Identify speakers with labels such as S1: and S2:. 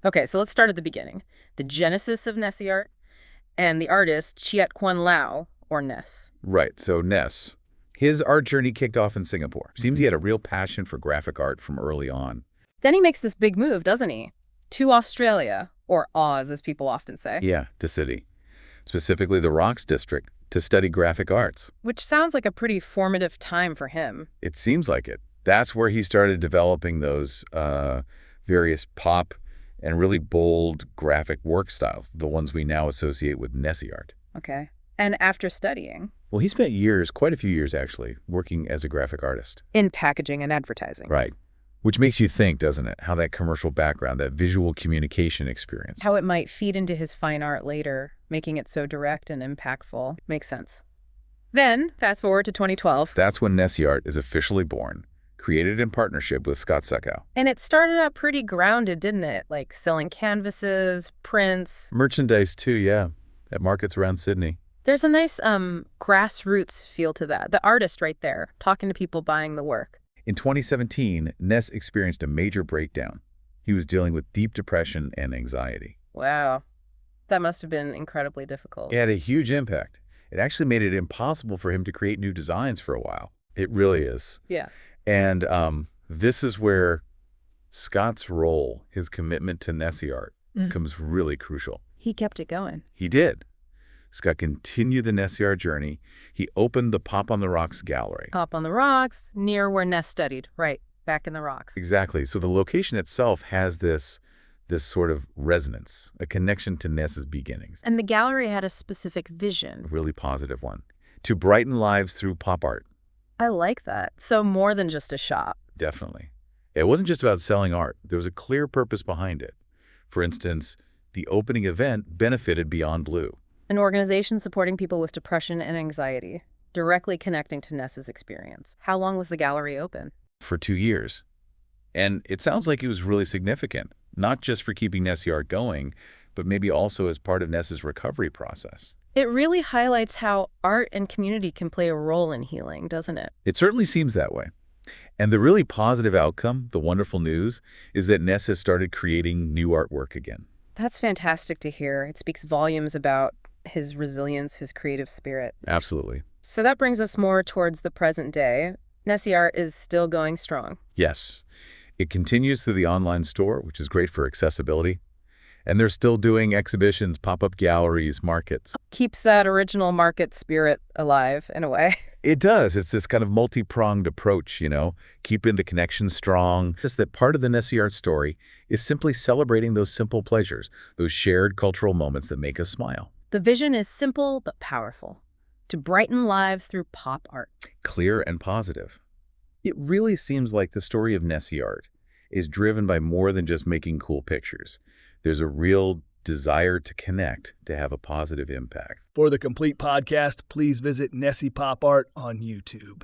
S1: Okay, so let's start at the beginning. The genesis of Nessy art and the artist Chiat Kuan Lau, or Ness.
S2: Right, so Ness. His art journey kicked off in Singapore. Seems he had a real passion for graphic art from early on.
S1: Then he makes this big move, doesn't he? To Australia, or Oz, as people often say.
S2: Yeah, to City. Specifically the Rocks District, to study graphic arts.
S1: Which sounds like a pretty formative time for him.
S2: It seems like it. That's where he started developing those various pop and really bold graphic work styles, the ones we now associate with Nessy art.
S1: Okay. And after studying?
S2: Well, he spent years, quite a few years actually, working as a graphic artist.
S1: In packaging and advertising.
S2: Right. Which makes you think, doesn't it, how that commercial background, that visual communication experience.
S1: How it might feed into his fine art later, making it so direct and impactful. Makes sense. Then, fast forward to 2012.
S2: That's when Nessy art is officially born, created in partnership with Scott Suckow.
S1: And it started out pretty grounded, didn't it? Like selling canvases, prints.
S2: Merchandise too, yeah, at markets around Sydney.
S1: There's a nice grassroots feel to that. The artist right there, talking to people buying the work.
S2: In 2017, Ness experienced a major breakdown. He was dealing with deep depression and anxiety.
S1: Wow. That must have been incredibly difficult.
S2: It had a huge impact. It actually made it impossible for him to create new designs for a while. It really is.
S1: Yeah.
S2: And this is where Scott's role, his commitment to Nessy art, becomes really crucial.
S1: He kept it going.
S2: He did. Scott continued the Nessy art journey. He opened the Pop on the Rocks gallery.
S1: Pop on the Rocks, near where Ness studied. Right, back in the rocks.
S2: Exactly. So the location itself has this sort of resonance, a connection to Ness's beginnings.
S1: And the gallery had a specific vision.
S2: A really positive one. To brighten lives through pop art.
S1: I like that. So more than just a shop.
S2: Definitely. It wasn't just about selling art. There was a clear purpose behind it. For instance, the opening event benefited Beyond Blue.
S1: An organization supporting people with depression and anxiety, directly connecting to Ness's experience. How long was the gallery open?
S2: For 2 years. And it sounds like it was really significant, not just for keeping Nessy art going, but maybe also as part of Ness's recovery process.
S1: It really highlights how art and community can play a role in healing, doesn't it?
S2: It certainly seems that way. And the really positive outcome, the wonderful news, is that Ness has started creating new artwork again.
S1: That's fantastic to hear. It speaks volumes about his resilience, his creative spirit.
S2: Absolutely.
S1: So that brings us more towards the present day. Nessy art is still going strong.
S2: Yes. It continues through the online store, which is great for accessibility. And they're still doing exhibitions, pop-up galleries, markets.
S1: Keeps that original market spirit alive, in a way.
S2: It does. It's this kind of multi-pronged approach, keeping the connection strong. Just that part of the Nessy art story is simply celebrating those simple pleasures, those shared cultural moments that make us smile.
S1: The vision is simple but powerful, to brighten lives through pop art.
S2: Clear and positive. It really seems like the story of Nessy art is driven by more than just making cool pictures. There's a real desire to connect, to have a positive impact.
S3: For the complete podcast, please visit Nessy Pop Art on YouTube.